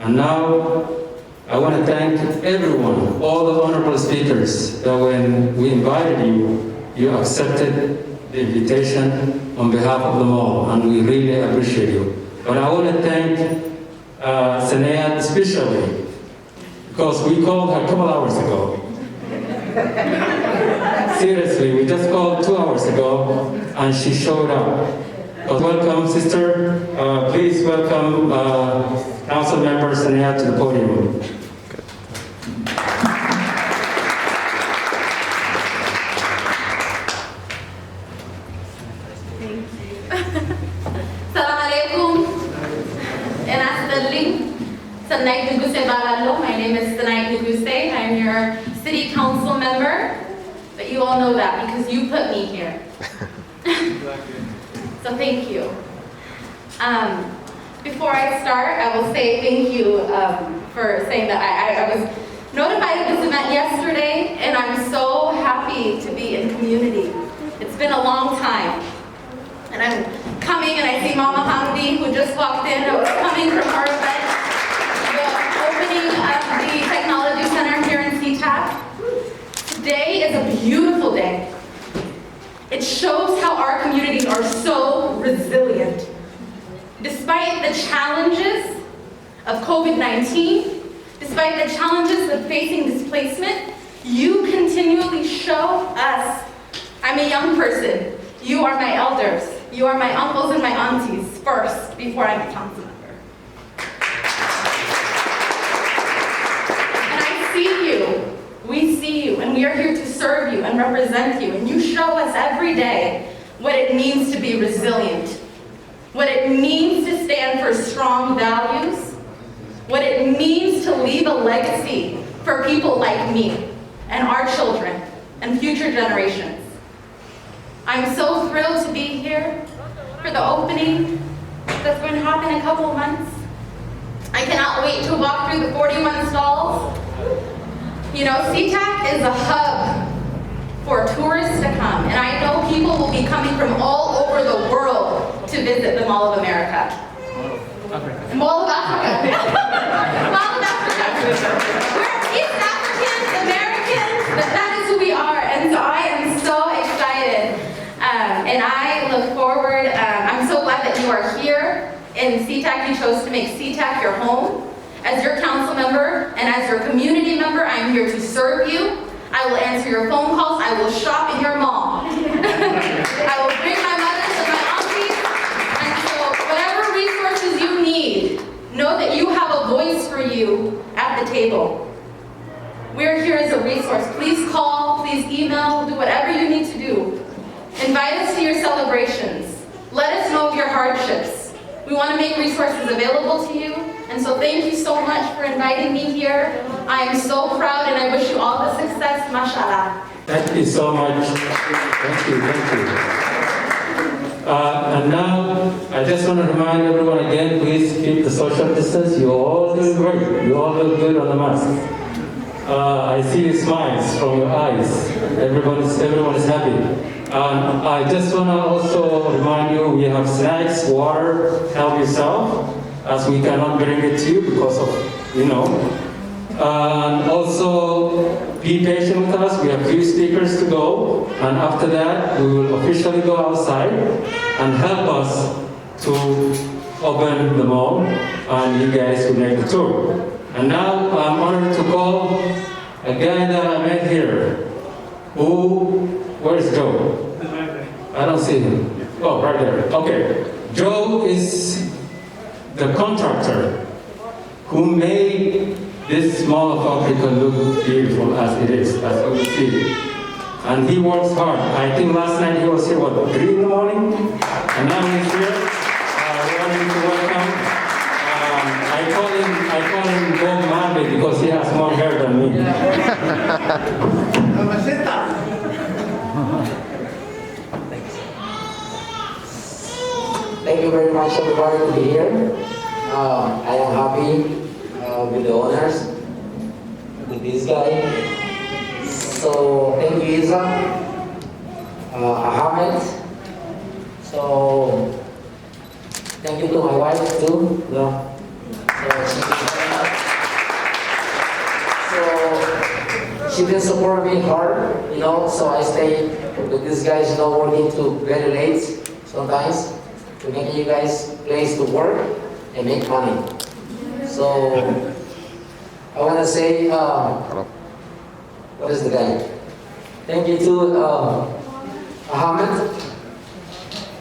And now, I want to thank everyone, all the honorable speakers, that when we invited you, you accepted the invitation on behalf of them all, and we really appreciate you. But I want to thank Sanait especially, because we called her a couple hours ago. Seriously, we just called 2 hours ago, and she showed up. But welcome, sister. Please welcome Council Member Sanait to the podium. Assalamu alaikum. And Sanait former city council member, but you all know that because you put me here. So thank you. Before I start, I will say thank you for saying that I was notified of this event yesterday, and I'm so happy to be in community. It's been a long time. And I'm coming and I see Mama Hamdi, who just walked in. I was coming from her event, the opening of the Technology Center here in CIISE. Today is a beautiful day. It shows how our communities are so resilient. Despite the challenges of COVID-19, despite the challenges of facing displacement, you continually show us, I'm a young person, you are my elders, you are my uncles and my aunties first, before I'm a council member. And I see you, we see you, and we are here to serve you and represent you, and you show us every day what it means to be resilient, what it means to stand for strong values, what it means to leave a legacy for people like me and our children and future generations. I'm so thrilled to be here for the opening that's going to happen in a couple of months. I cannot wait to walk through the 41 stalls. You know, CIISE is a hub for tourists to come, and I know people will be coming from all over the world to visit the Mall of America. Mall of Africa. Mall of Africa. We're East Africans, Americans, that is who we are, and so I am so excited. And I look forward, I'm so glad that you are here in CIISE. You chose to make CIISE your home. As your council member and as your community member, I am here to serve you. I will answer your phone calls. I will shop in your mall. I will bring my mothers and my aunties. And so whatever resources you need, know that you have a voice for you at the table. We're here as a resource. Please call, please email, do whatever you need to do. Invite us to your celebrations. Let us know of your hardships. We want to make resources available to you. And so thank you so much for inviting me here. I am so proud and I wish you all the success, mashallah. Thank you so much. Thank you, thank you. And now, I just want to remind everyone again, please keep the social distance. You all doing great. You all look good on the mask. I see smiles from your eyes. Everyone is happy. I just want to also remind you, we have snacks, water, help yourself, as we cannot bring it to you because of, you know. And also, be patient with us. We have few speakers to go, and after that, we will officially go outside and help us to open the mall, and you guys will make the tour. And now, I'm honored to call a guy that I met here, where's Joe? I don't see him. Oh, right there. Okay. Joe is the contractor who made this Mall of Africa look beautiful as it is, as you will see. And he works hard. I think last night he was here, what, 3 in the morning? And now he's here. We want him to welcome. I call him Bob Marley because he has more hair than me. Thank you very much, everybody, to be here. I am happy with the owners, with this guy. So thank you, Isa, AHMED. So thank you to my wife too. So she been supporting me hard, you know. So I stay with these guys, you know, working to very late sometimes to make you guys place to work and make money. So I want to say, what is the guy? Thank you to AHMED,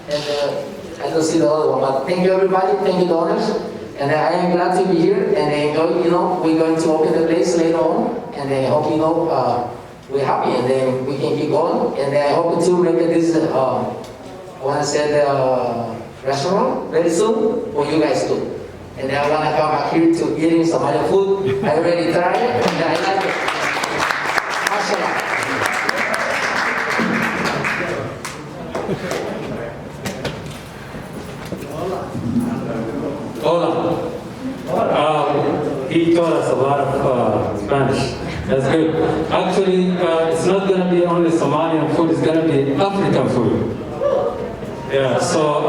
and I don't see the other one, but thank you everybody, thank you the owners, and I am glad to be here, and I enjoy, you know, we're going to open the place later on, and I hope, you know, we're happy, and then we can keep going, and I hope to make this, I want to say the restaurant very soon for you guys too. And I want to come back here to eating some other food. I already tried it and I like it. That's good. Actually, it's not going to be only Somalian food, it's going to be African food. Yeah, so,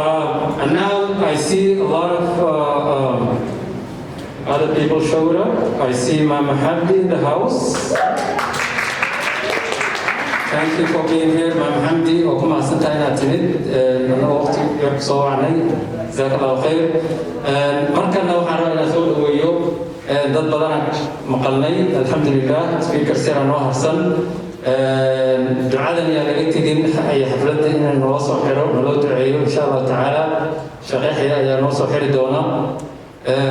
and now I see a lot of other people showed up. I see Mama HAMDI in the house. Thank you for being here, Mama HAMDI. وكما سنتين أتمنى أنا وقتي يقصوا عني. جزاك الله خير. مركنا وحنا نسول ويو dad badan maqalnay alxamdulilah speaker sira noo harsan ducadan yaa laga tegin ay xafladda inaan noo soo xiro naloo duceeyo insha allah tacaala shaqeexya ayaa noo soo xiri doona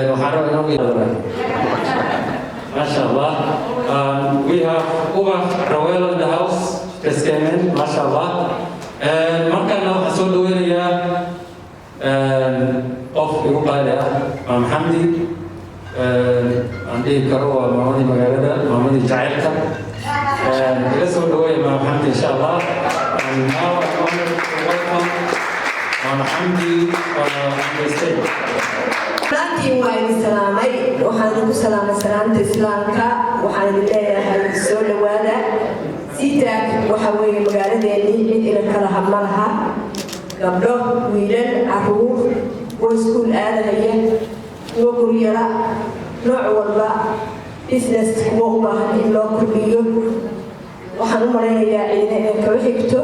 waxaan rabaa inaan yidhahdo masha allah we have Uba Rawel in the house just came in masha allah markana waxaan soo dhaweynayaa qof igu qaali ah Maam Hamdi عندي كروة مامدي مجالدة مامدي جعلتها لسه بدوية مع حمدي إن شاء الله and now I want to welcome Mama Hamdi on the stage. Nanti waan salaamay waxaan ku salaamay salaanta islaamka waxaan leeyahay soo dhawaada sidaak waxa weeye magaaladeennii cid ila kala hadmalaha gabdho wiilal caruur oo iskuul aadaya kuwa guryara nooc walba business kuwa u baahan in loo kordhiyo waxaan u malaynayaa ciidana inay kaba xigto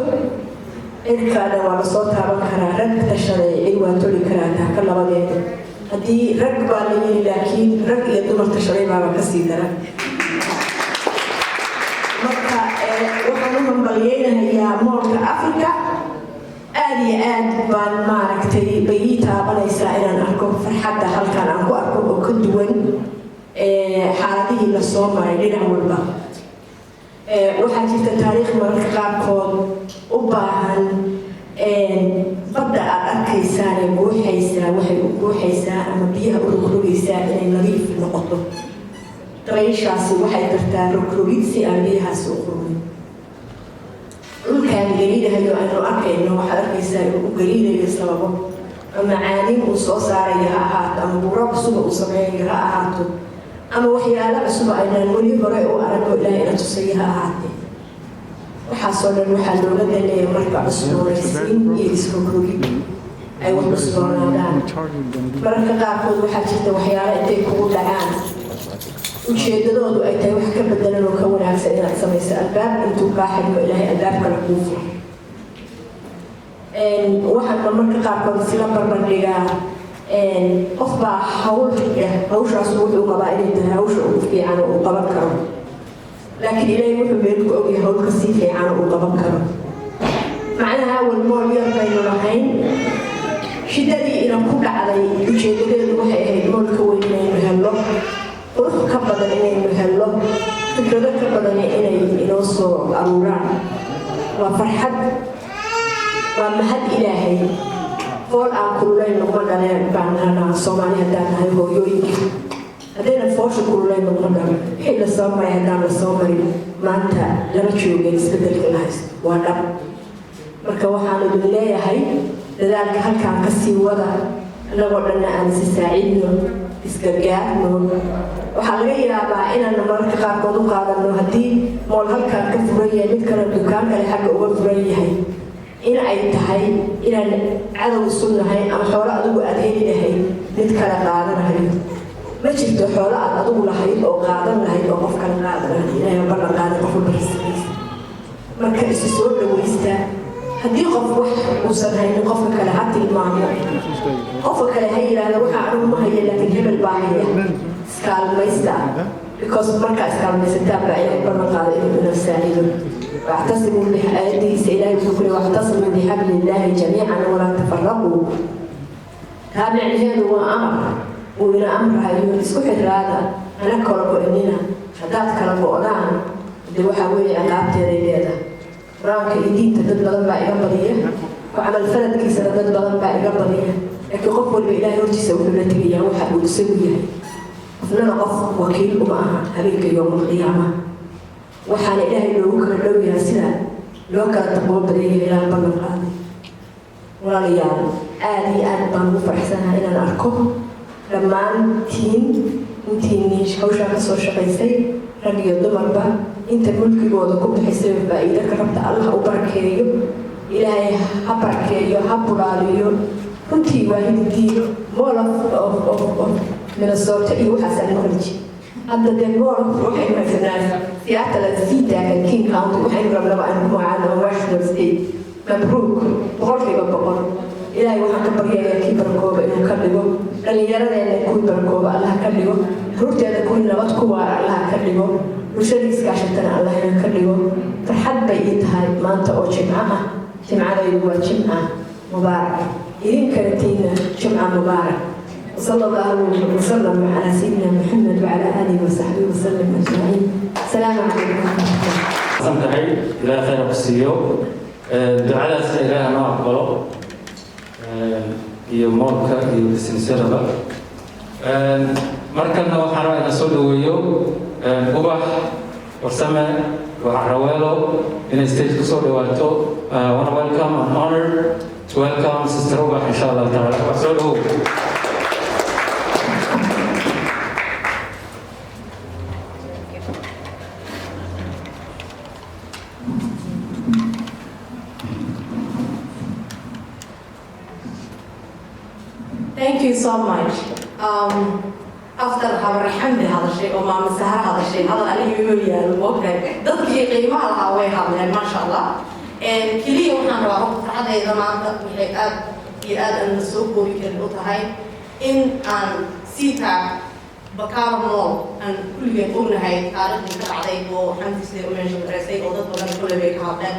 cirkaana waa la soo taaban karaa rag tashaday cid waa toli karaa taaka labadeeda haddii rag baa la yiri laakiin rag iyo dumar tashaday baaba kasii dara marka waxaan u hambalyeynayaa moolka africa aad iyo aad baan maaragtay bay ii taabanaysaa inaan arko farxadda halkan aan ku arko oo ka duwan xaaladihii la soo maray dhinac walba waxaa jirta taariikh mararka qaarkood u baahan badda aad arkaysaan ee buuxaysaa waxay u buuxaysaa ama biyaha u rogrogaysaa inay nadiif noqoto dabayshaasi waxay dartaa rogrogid si aan biyahaasi u qurmin dhulkaan geliidahayo aynu arkayno waxaad arkaysaa inuu u geliidayo sababo ama caadin uu soo saarayo ha ahaato ama buuro cusuba uu sameeyayo ha ahaato ama waxyaalo cusuba aynaan weli hore u aragno ilaahay ina tusayo ha ahaatee waxaasoo dhan waxaa looga daleeya marka cusboonaysiin iyo isrogrogid ay wax cusboonaadaan mararka qaarkood waxaa jirta waxyaalo intay kugu dhacaan ujeedadoodu ay tahay wax ka bedelan oo ka wanaagsan inaad samayso albaab intuu kaa xidhmo ilaahay albaab kale kuu furo waxaana marka qaarkood isla barbardhigaa qof baa hawl xidha hawshaas wuxuu qabaa inay tahay hawsha ugu fiican oo uu qaban karo laakiin ilaahay wuxuu meel ku ogyahay hawl ka sii fiican oo uu qaban karo macnaha awal mool yar baynu lahayn shidadii ina ku dhacday ujeedadeedu waxay ahayd mool ka weyn inaynu helno qurux ka badan inaynu helno fikrado ka badan inay inoo soo aruuraan waa farxad waa mahad ilaahay fool aan kululayn nogma dhaleen baan nahanaa soomaali haddaan nahay hooyooyinka haddayna foosha kululayn nogma dhalo wixii la soo maray haddaan la soo marin maanta lama joogeen isbedelka la haysto waa dhab marka waxaanu idin leeyahay dadaalka halkaan ka sii wada annagoo dhanna aan isi saacidno isgargaarno waxaa laga yaabaa inaan mararka qaarkood u qaadano haddii mool halkaan ka furan yahay mid kale dukaan kale xagga uga furan yahay in ay tahay inaan cadow isu nahay ama xoolo adigu aad heli lahayd mid kale qaadanahayo ma jirto xoolo aad adigu lahayd oo qaadan lahayd oo qof kale qaadanahay ilaahay ballan qaaday qof walba rasigiisa marka isu soo dhawaysta haddii qof wax uusan haynin qofka kale ha tilmaamo qofka kale ha yidhaahdo waxaa anigu ma haya laakiin hebel baa haya iskaalmaysta because markaa iskaalmaysataan baa ilaahay ballan qaaday inuu ina saacido واعتصموا بآياته إلهي بكل واعتصموا بحبل الله جميعا ولا تفرقوا هذا يعني هو أمر وإلى أمر هاي يسكت هذا أنا كربو إننا حدات كربو أنا اللي وحاول عقابتي هذا رانك إيدين تدد بدن بقى قبلية وعمل فلد كيسة تدد بدن بقى قبلية لكن قفوا الإله يرجي سوي النتيجة وحاول يسويها فلنا قف وكيل ومعها هذيك يوم القيامة waxaana ilaahay loogu kala dhowyahay sida loo kala taqwo badanyahay ilaa ballan qaaday walaalayaal aad iyo aad baan ugu faraxsanahay inaan arko dhammaantiin intiinii hawshaa ka soo shaqaysay rag iyo dumarba inta mulkigooda ku bixisay faa'iido ka rabta Allah u barakeeyo ilaahay ha barakeeyo ha bulaaliyo runtii waa hiddiyo mool of Minnesota iyo waxaas aan qorji hadda deegoon waxay raadinayaan Seattle Seattle King County waxay rabaa in ku Washington State مبروك بغرفة بقول إلهي وحنا بريء كي بركوب إنه كلبه اللي يرى إنه يكون بركوب الله كلبه هرت هذا كل نبات كوار الله كلبه وشريس كاشتنا الله كلبه فرحد بيتها ما أنت أو جمعة يقول جمعة مبارك إذن كرتين جمعة مبارك وصلى الله وسلم على سيدنا محمد وعلى آله وصحبه وسلم أجمعين السلام عليكم سمتعي إلى خير السيو دعاء سيدنا ما أقبله يومك يوسنسربا مركنا وحنا نسول ويو أبح وسمع وعروالو in a stage to sort of I want to welcome and honor to welcome Sister Ubah inshallah ta'ala. So Thank you so much. After our HAMDI هذا الشيء وما مسهر هذا الشيء هذا اللي يقولي الموقع ضد قيمة على هواها من ما شاء الله. كلي وحنا نروح هذا إذا ما عندك يقاد النسوق ويمكن هاي إن سيتا بكار مول أن كل يوم هاي تعرف بعدين وحمد سير ومنجم درسي وضد ولا كل بيك هذا.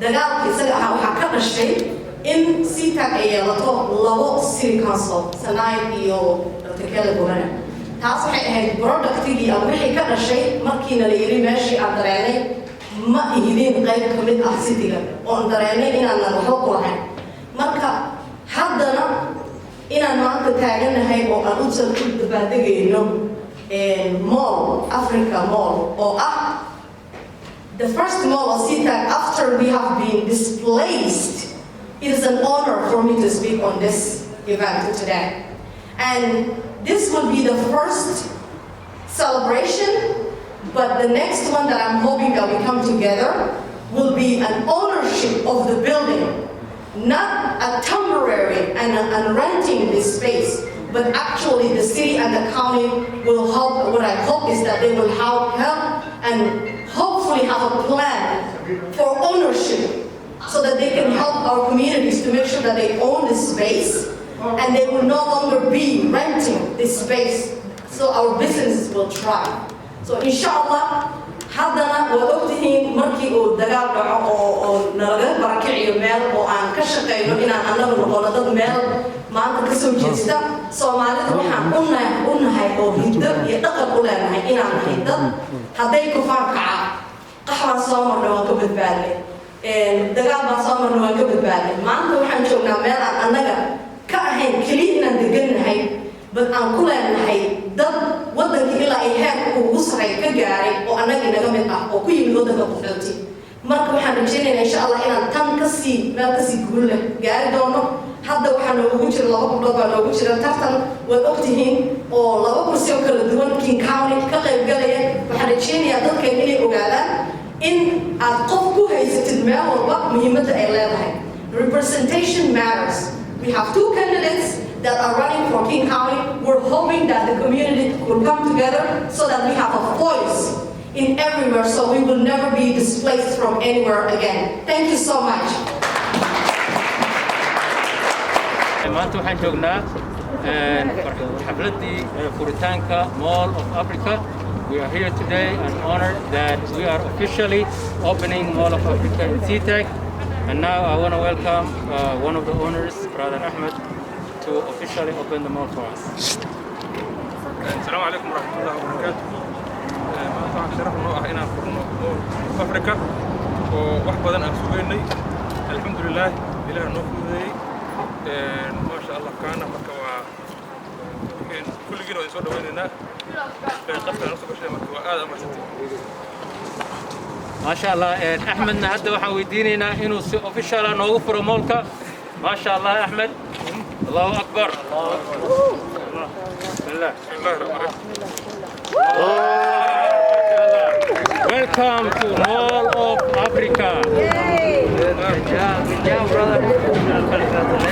دجال كيسة وحكر الشيء إن سيتا أي لطو سيري كانسل سنايد يو تكلم بنا تصحيح هاي برودكتيفي أو بحي كذا شيء ممكن اللي يري ماشي أندراني ما يهدين غير كمية أحسيتها وأندراني إن أنا نحط واحد مركا حدنا إن أنا تتعلم هاي أو أنوصل كل بعدين إنه مول أفريقيا مول أو the first mall of CIISE after we have been displaced. It is an honor for me to speak on this event today. And this will be the first celebration, but the next one that I'm hoping that we come together will be an ownership of the building, not a temporary and renting this space, but actually the city and the county will help. What I hope is that they will help and hopefully have a plan for ownership so that they can help our communities to make sure that they own this space and they will no longer be renting this space, so our businesses will thrive. So inshallah, haddana waad ogtihiin markii uu dagaal dhaco oo nalaga barakiciyo meel oo aan ka shaqeyno inaan annagu noqono dad meel maanta ka soo jeesta Soomaalida waxaan u nahay oo hiddo iyo dhaqan u leenahay inaan nahay dad hadday ku faankaca qaxwa soo marno waan ka badbaadnay dagaal baa soo marno waan ka badbaadnay maanta waxaan joognaa meel aan annaga ka ahayn keliya inaan degannahay bal aan ku leenahay dad waddankii ilaa ay heerka ugu sarreeya ka gaaray oo annaga inaga mid ah oo ku yimid waddanka qaxooti marka waxaan rajaynaynaa insha Allah inaan tan kasii meel kasii guul leh gaari doono hadda waxaa noogu jira 2 gabdhood baa noogu jira tartan waad ogtihiin oo 2 kursi oo kala duwan King County ka qayb galaya waxaan rajaynayaa dadkeen inay ogaadaan in aad qof ku haysatid meel walba muhiimadda ay leedahay. Representation matters. We have 2 candidates that are running for King County. We're hoping that the community will come together so that we have a voice in everywhere, so we will never be displaced from anywhere again. Thank you so much. maanta waxaan joognaa xafladii Furintaanka Mall of Africa. We are here today and honored that we are officially opening Mall of Africa in CIISE. And now I want to welcome one of the owners, Brother Ahmed, to officially open the mall for us. السلام عليكم ورحمة الله وبركاته. طبعا شرف إنه هنا في أفريقيا وواحد أنا سويني الحمد لله إله نوفي ما شاء الله كان مكوا كل جيل يسود ويننا قبل نص بشيء مكوا هذا ما ستي. ما شاء الله أحمد هذا وحويديننا إنه official أنه في مولك ما شاء الله أحمد الله أكبر الله أكبر بسم الله الرحمن الرحيم Welcome to Mall of Africa. Yay! Good job, brother.